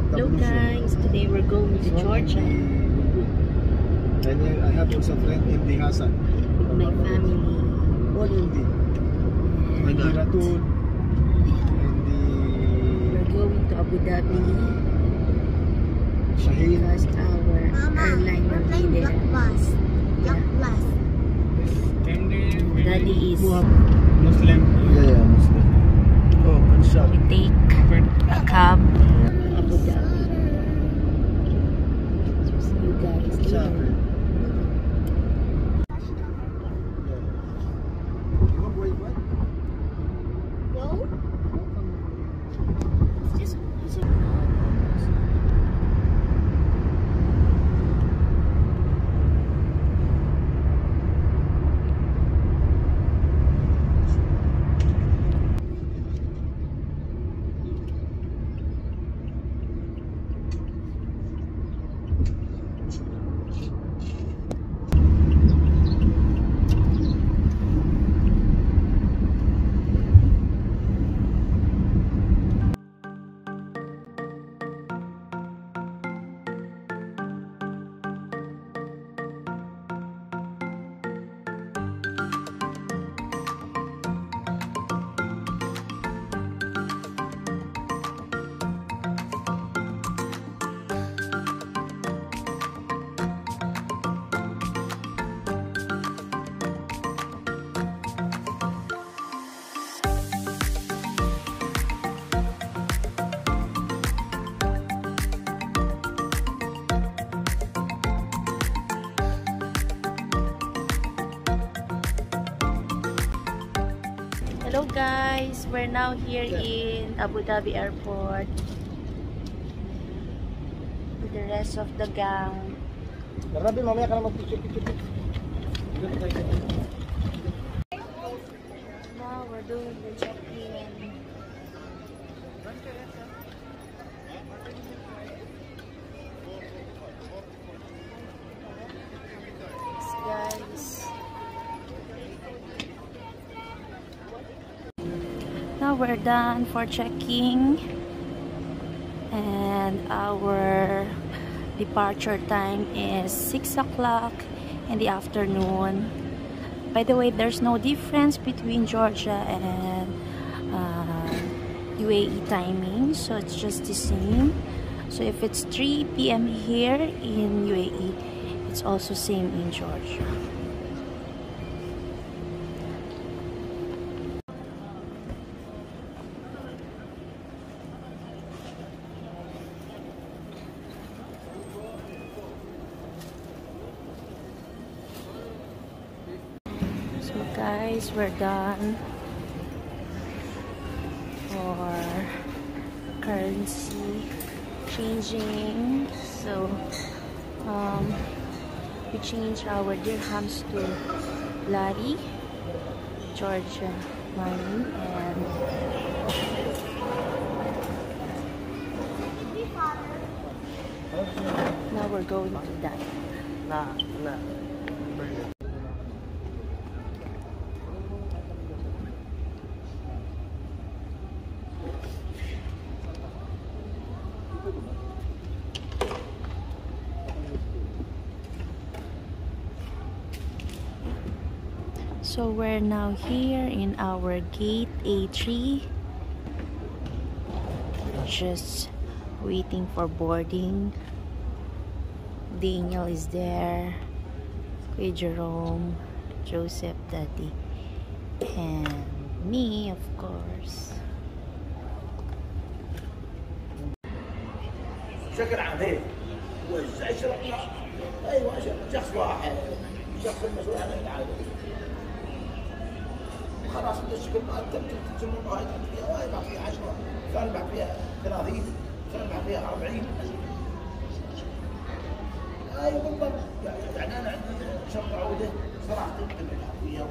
Hello guys, today we're going to Georgia. And I have also a friend in Hassan. With my family. All Hindi. And Ratul. We're going to Abu Dhabi. Shaheen. Because our airline will be there. Black bus. Daddy is Muslim. Yeah, Muslim. Oh, good shot. we take a cab Abu Dhabi. So see you guys later. Hello guys, we're now here in Abu Dhabi Airport with the rest of the gang. Grabe, mamaya ka na mag-picture. Now we're doing the check-in. Yes, guys. Now we're done for checking and our departure time is 6 o'clock in the afternoon. By the way, there's no difference between Georgia and UAE timing, so it's just the same. So if it's 3 p.m. here in UAE, it's also same in Georgia. So guys, we're done for currency changing. So we changed our dirhams to lari, Georgia money, and now we're going to dine. Nah. So we're now here in our gate A3, just waiting for boarding. Daniel is there, Kuya Jerome, Joseph, Daddy, and me, of course. بشكل عام وزع شرعي. ايوه شخص واحد، شخص المسؤول عن العائله. خلاص الشكل ما تجمعون هاي فيها وهاي بعد فيها 10، ثاني بعد فيها 30، ثاني بعد فيها 40. ايوه بالضبط. يعني انا عندي شرط عوده صراحه تنتبه فيها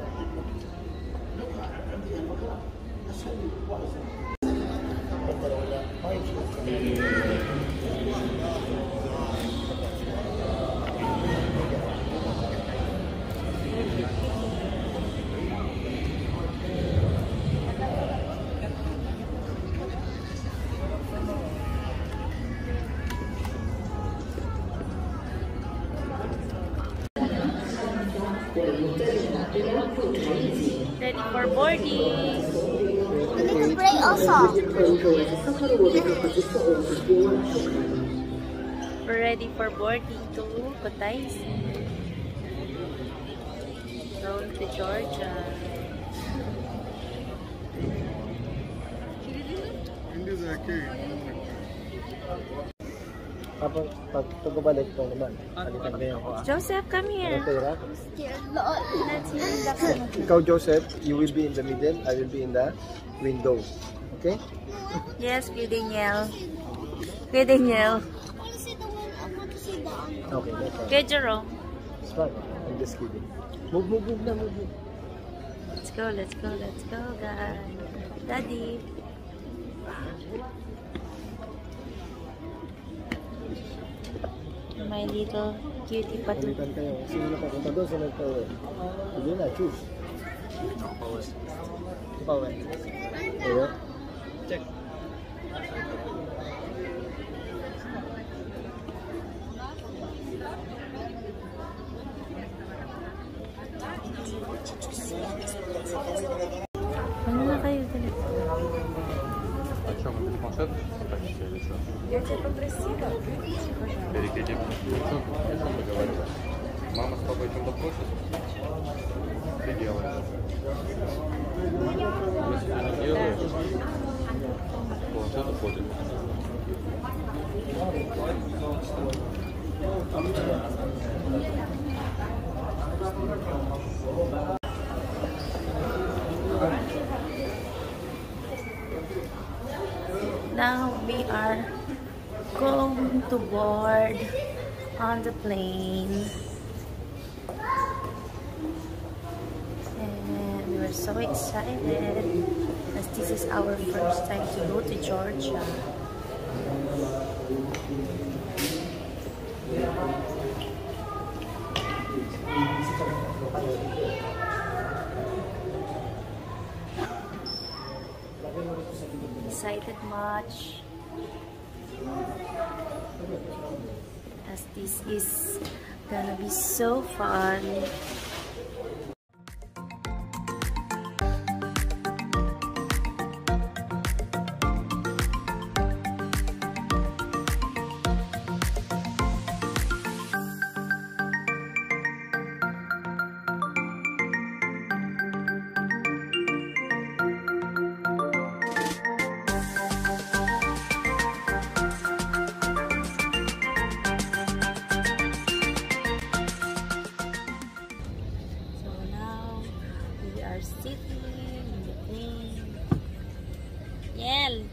لو كان عندي الفكره اسهل لي واحسن. ولا ما يمشي. Ready for boarding. We need to pray also. We're ready for boarding to Kutaisi. Going to Georgia. Tapos, pag pagbabalik ko naman, alitan kayo ako. Joseph, come here. Pera. Scared, Lord. Ikaw, Joseph, you will be in the middle, I will be in the window. Okay? Yes, Kuya Daniel. Kuya Daniel. I want to see the one. I want to see the Okay, no problem. Kuya Jerome. It's fine. I'm just kidding. Move na, move. Let's go, guys. Daddy. My little cutie patu. Alitan kayo. Sino na papunta doon? Sino nagpauwi? Hindi na, choose. Pauwi. Pauwi? Check. Ano na kayo? Dali. О чем это планшет? Или что? Я тебя попросила. Перекидим. О чем мы говорим? Мама с папой о чем-то просит? Ты делаешь. Если ты не делаешь, планшет уходит. Now we are going to board on the plane. And we were so excited as this is our first time to go to Georgia. Excited much as this is gonna be so fun. Sitting in the plane. Yel!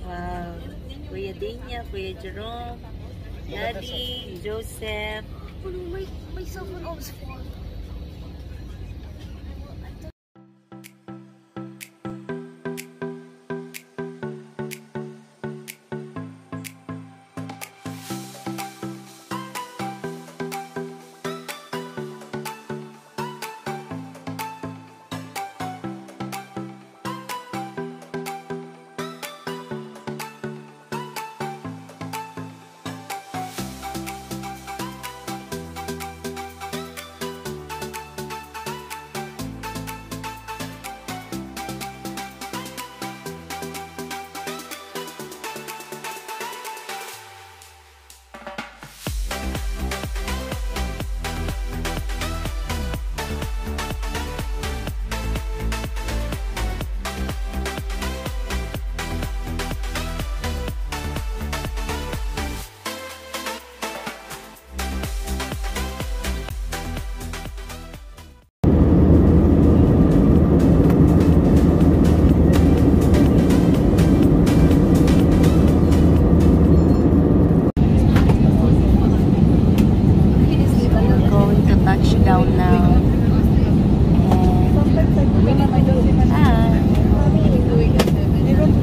Wow! Kuya Dania, Kuya Jerome, Daddy, Joseph. Oh no, my cell phone always falls.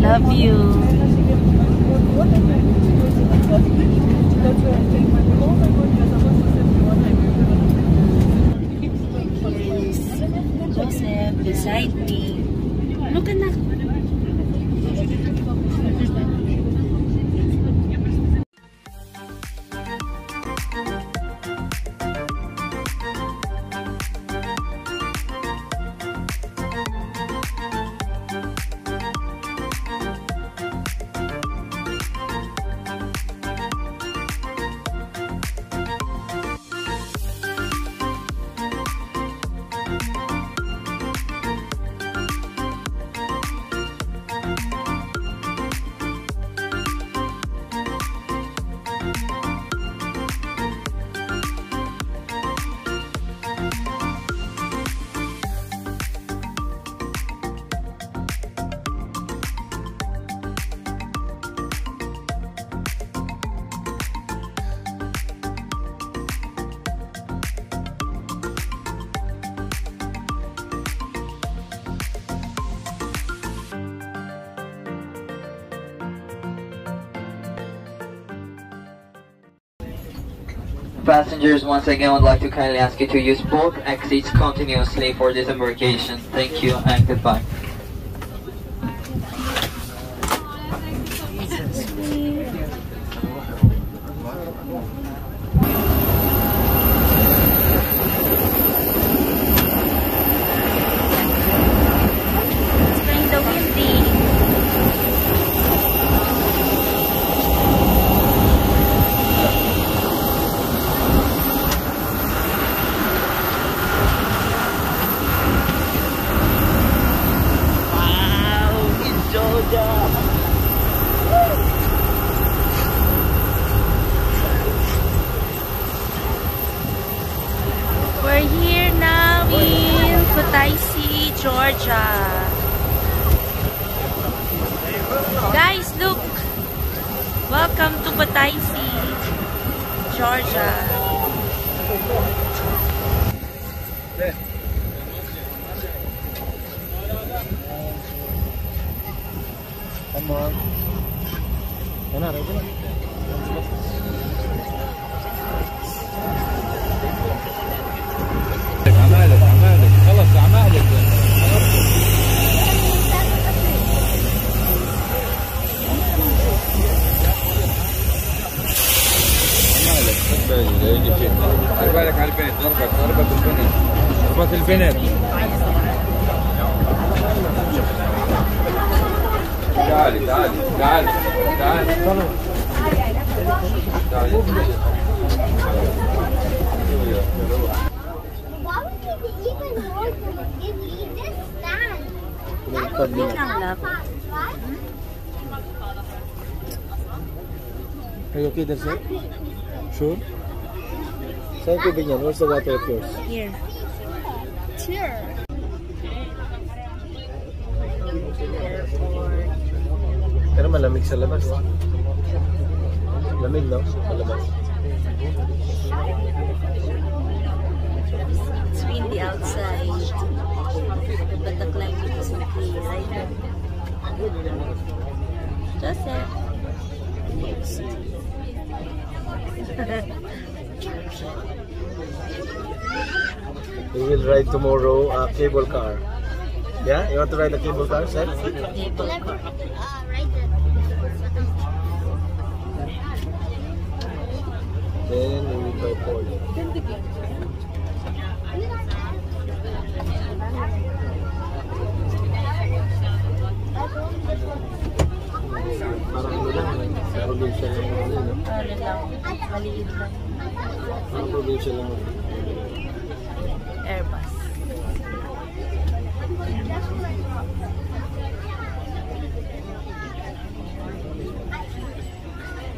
Love you. Joseph beside me. Look anak. Passengers, once again, would like to kindly ask you to use both exits continuously for disembarkation. Thank you and goodbye. We're here now in Kutaisi, Georgia. Guys, look! Welcome to Kutaisi, Georgia. Come on. عمالك خلص عمالك يجي فيك خلي بالك على البنت ضربت البنت ضربت البنت تعالي تعالي تعالي تعالي تعالي Why would you be even more to give me this stand? That's Wait lang, love. right? Are you okay, that's it? Sure? Saan yung tubig yan? Where's the water of yours? Here. Sure. Pero malamig sa labas. Lamig, no? Sa labas. It's windy outside, but the climate is okay, right? Joseph. We will ride tomorrow a cable car. Yeah? You want to ride a cable car, Seth? Cable car. Right there. Then we will buy Paul. Parang ano lang, probinsya lang mo rin, no? Ano lang, maliit lang. Parang probinsya lang mo rin. Airbus.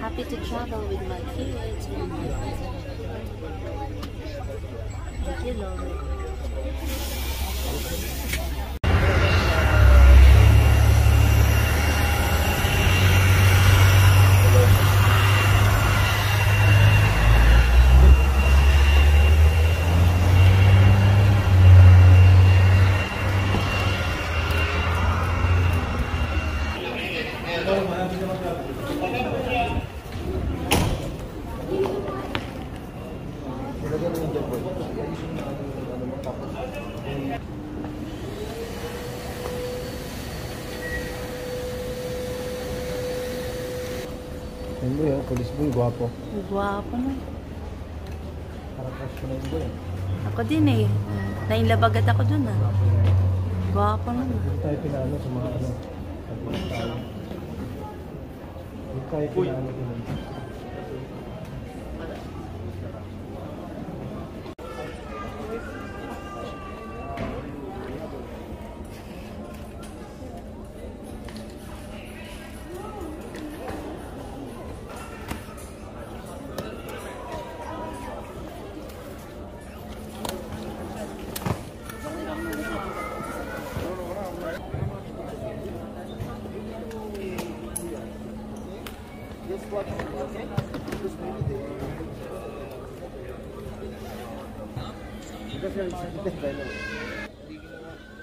Happy to travel with my kids. Thank you, Lord. Hindi yun, police boy, guwapo. Guwapo na. Parang crush ko na yun boy. Ako din eh. Nainlabagat ako dun ah. Guwapo na. Hindi tayo pinano sa mga ano. Hindi tayo pinano sa mga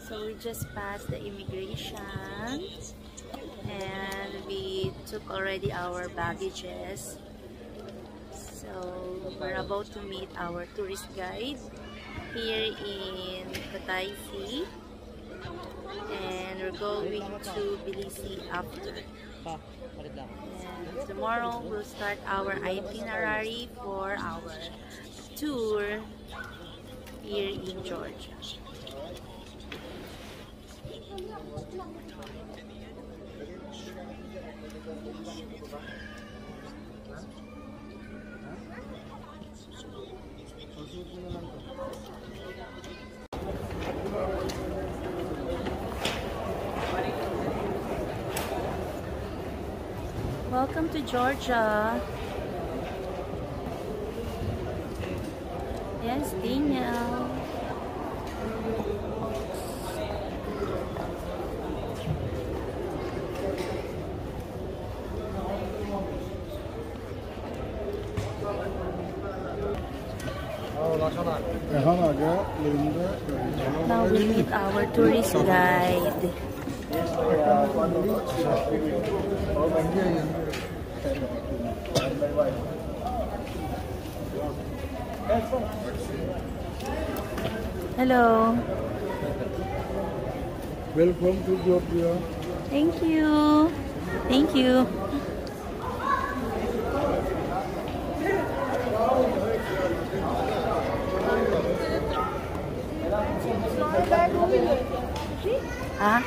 So we just passed the immigration and we took already our baggages. So So, we're about to meet our tourist guide here in Kutaisi, and we're going to Tbilisi after. And tomorrow we'll start our itinerary for our tour here in Georgia. Welcome to Georgia. Yes, Daniel. Now we meet our tourist guide. Hello. Welcome to Georgia. Thank you. Thank you. Ah.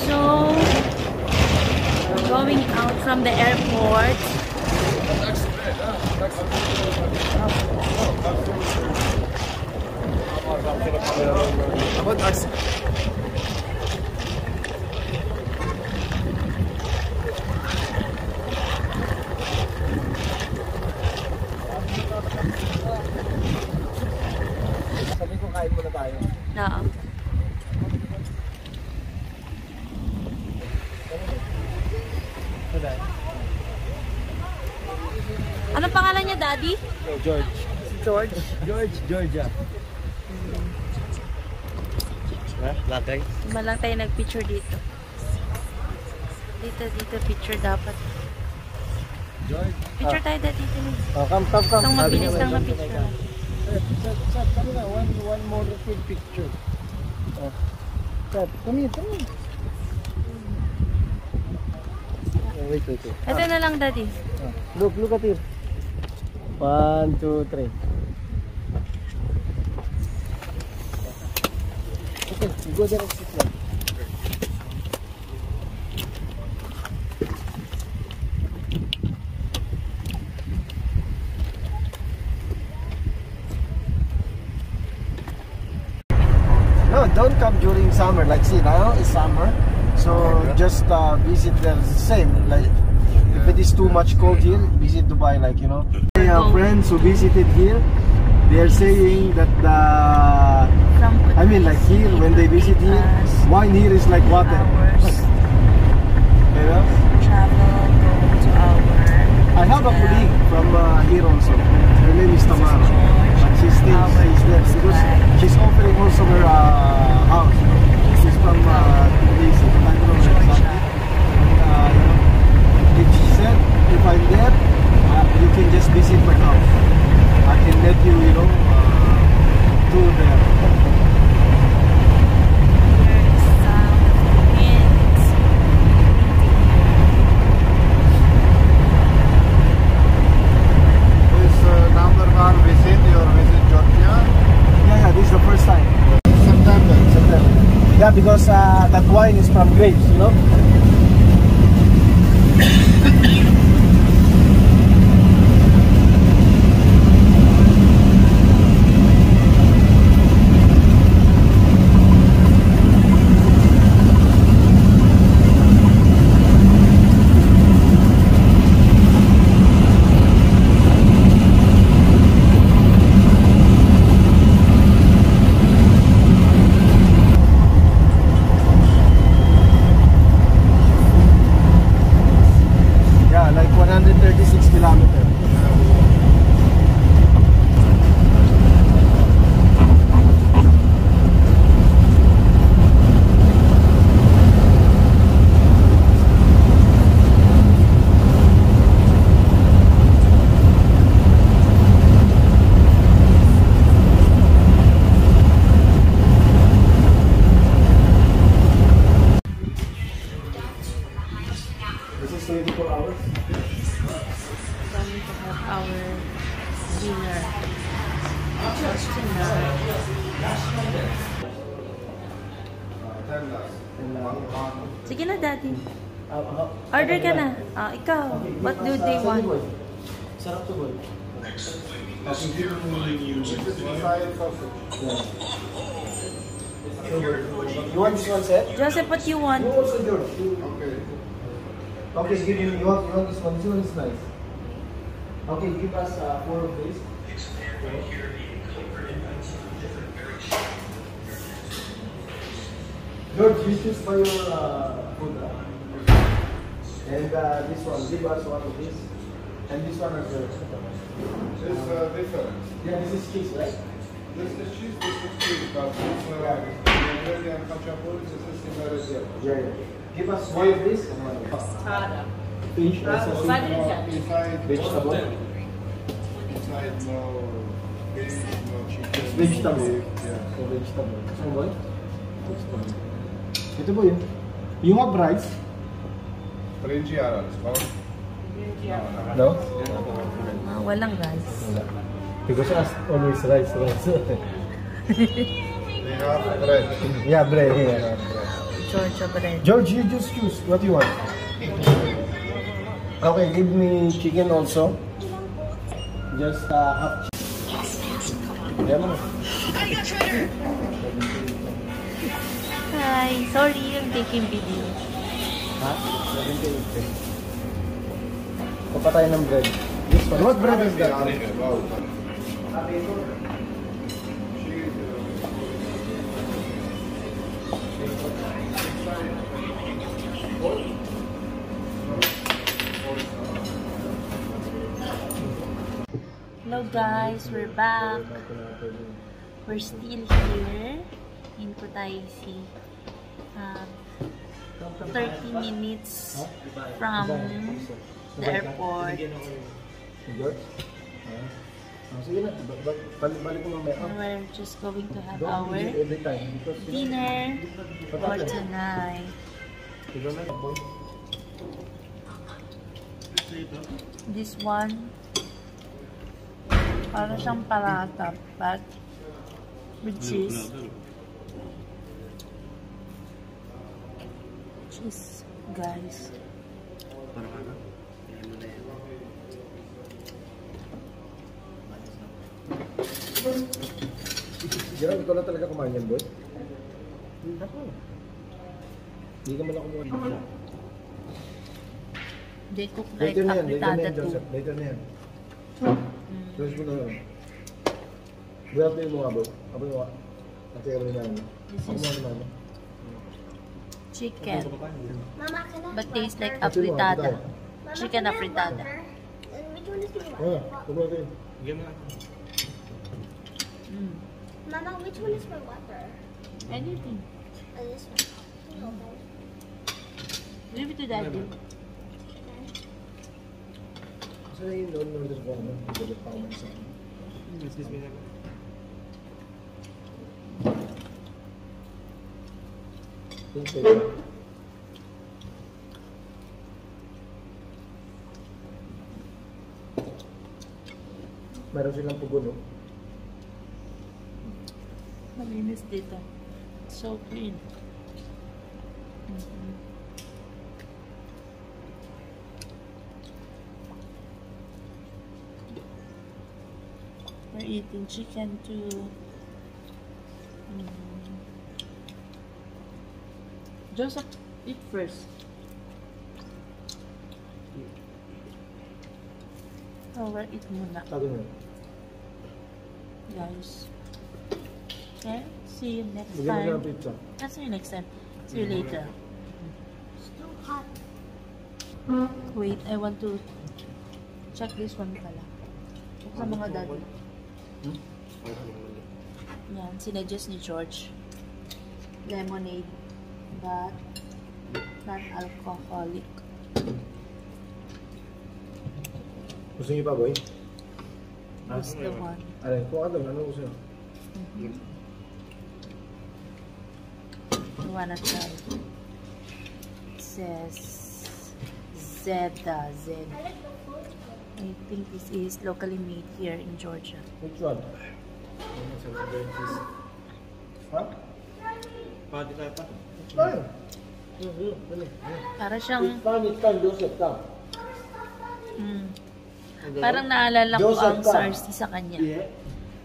So we're going out from the airport. Sabi ko kain muna tayo. Oo. Anong pangalan niya, Daddy? George. George. Georgia. Lagay. Malang tayo nag-picture dito. Dito, picture dapat. George. Picture tayo dito. Come. Isang mabilis lang na picture. Chat, come na. One more quick picture. Chat, come here. Wait. Ito na lang, Daddy. Look at it. 1, 2, 3. Okay, go there and sit down. No, don't come during summer. Like, see, now is summer, so just visit the same. Like, if it is too much cold here, visit Dubai. Like, you know, friends who visited here, they are saying that I mean, like here when they visit here, wine here is like water. You know? Travel, go to our I have a colleague from here also. Her name is Tamara. But she stays there because she's offering also her house. She's from Tbilisi. I don't know exactly. But she said, if I'm there, you can just visit my house. I can let you, you know, tour there. Yeah, because that wine is from grapes, you know. Sige na, Daddy. Order ka na. Ikaw. What do they want? Sarap to, boy. You want this one set? Joseph, what you want? You also, George. Okay, give me. You want this one? This one is nice. Okay, give us 4 of these. George, you choose for your food. And this one, give us 1 of these. And this one is yours. It's different. Yeah, this is cheese, right? This is cheese, this is cheese, but it's Indian khachapuri, this is similar as well. Yeah. Give us 1 of this and 1 of this. Fish, Inside vegetable. Inside no beef, no chicken. It's vegetable. Yeah. So vegetable. So what? Vegetable. Ito po yun. You have rice? Brinjal, it's called. No? Walang rice. Because us always rice. They have bread. Yeah, bread. Yeah, bread. Georgia bread. George, you just choose what you want. Okay, give me chicken also. Just half chicken. Yeah, man. Hi. Sorry, I'm taking video. Ha? Papatay ng bread. This one. What bread is that? Hello guys, we're back. We're still here in Kutaisi. 30 minutes from the airport. George? Sige na, balik ko mamaya. We're just going to have our Every time. dinner for tonight. This one, para siyang parata, but with cheese. Cheese, guys. Gerald, ikaw lang talaga kumain yan, boy? Ako. Hindi ka man ako kumain. They cook like Later na yan, apritada too. Joseph. Later na yan. Tapos mo na yun. Buhat mo yung mga, boy. Ako yung mga. Ate ka rin namin. This Ako is mga namin. chicken, Mama, can I but tastes like Ate mo, apritada. Mama, Chicken can I have apritada. water? And which one is my Ah, water? kumain tayo. Mama, which one is my water? Anything. This one. Give it to daddy. Kasi na yung order ko, ano? Balik pa ako man sa akin. Meron silang pugon, no? Malinis dito. So clean. We're eating chicken too. Joseph, eat first. Oh, we're eat muna. Tago na. Guys. Okay, see you next Bigyan mo siya ng time. pizza. I'll see you next time. See you later. Still hot. Wait, I want to check this one pala. Sa mga daddy. Yan, sinuggest ni George. Lemonade, but non-alcoholic. Gusto niyo pa, boy? That's the one. Alay, kung ano, ano gusto niyo? You wanna try? It says Zeda, Z. I think this is locally made here in Georgia. Which one? Ha? Fine. Para siyang, It's fine, Joseph, come. parang naalala ko Joseph ang ka. Sarsi sa kanya. Yeah.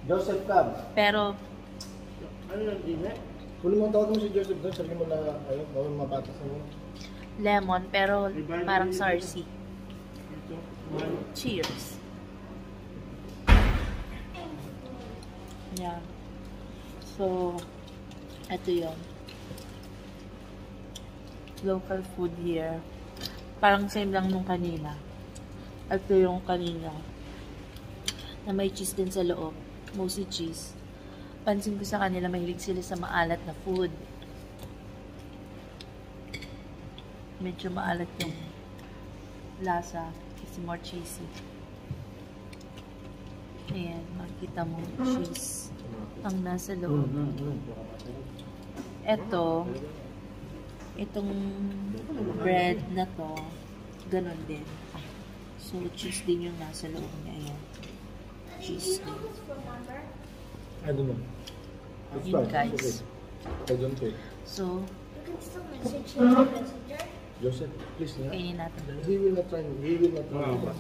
Joseph, come. Pero, Ano yung dine? Kung mo tawag mo si Joseph doon, sabi mo na, ayun, bawal mapatas na mo. lemon, pero parang Sarsi. Cheers. Yeah. So, ito yun. Local food here. Parang same lang nung kanina. Ito yung kanina. Na may cheese din sa loob. Mostly cheese. Pansin ko sa kanila, mahilig sila sa maalat na food. Medyo maalat yung lasa. Kasi more cheesy. Ayan, makikita mo cheese ang nasa loob. Ito, itong bread na to, ganun din. So, cheese din yung nasa loob niya. Ayan. Cheese din. I don't know. It's Yun, fine. guys. It's okay. I don't care. So, You can still message him on Messenger. Joseph, please, yeah. kainin natin. He will not try. He will not try.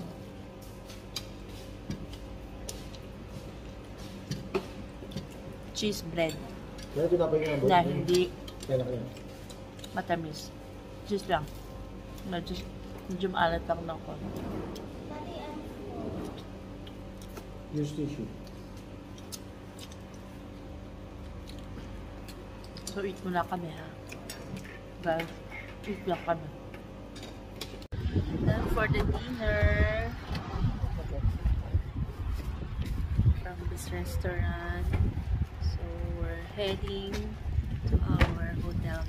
Cheese bread Kaya pinapay ka na hindi Kaya na kaya. matamis. Cheese lang. Medyo maalat lang ng konti. Daddy, I'm full. Use tissue. So, eat muna kami, ha? Guys, eat lang kami. And for the dinner, from this restaurant, so we're heading to our hotel.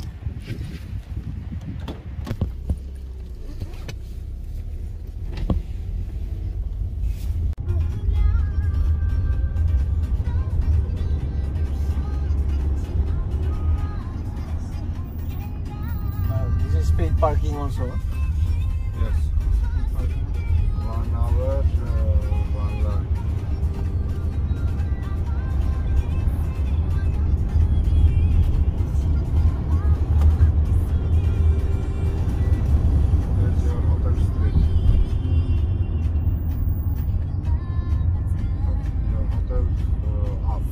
This is paid parking also. Yes. 1 hour, 1 lakh. There's your hotel street. Your hotel off.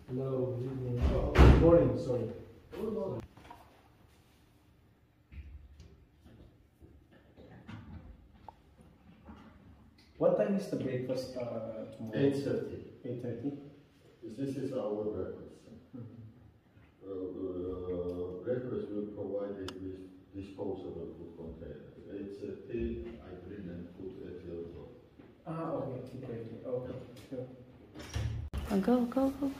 Hello, good evening. Good morning, sorry. What time is the breakfast tomorrow? 8:30. 8:30. This is our breakfast. Breakfast will provide it with disposable food containers. It's a tea, I bring and put at your door. Ah, okay. 8:30. Okay, sure. Go, go, go.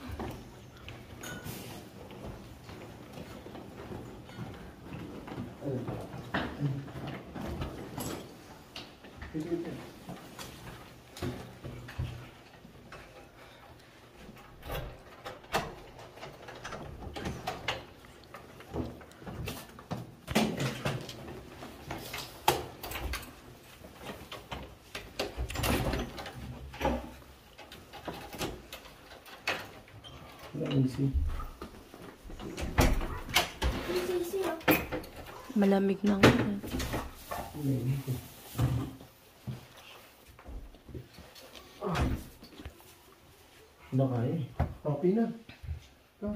Easy. Malamig na nga. Nakaya. Happy na. Ito.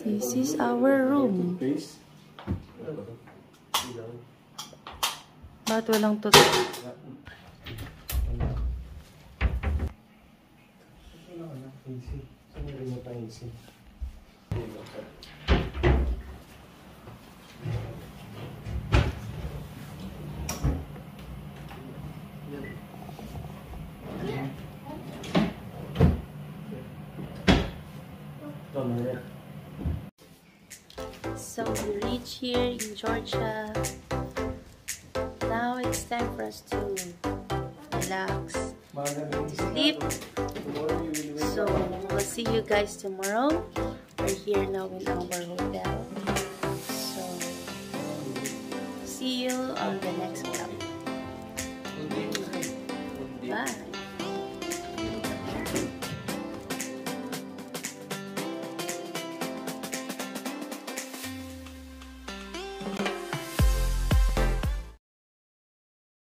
This is our room. Face. Bakit walang tutok? Easy. Saan yung remote ang easy? So we reach here in Georgia. Now it's time for us to relax, to sleep. So we'll see you guys tomorrow. We're here now in our hotel. So see you on the next vlog.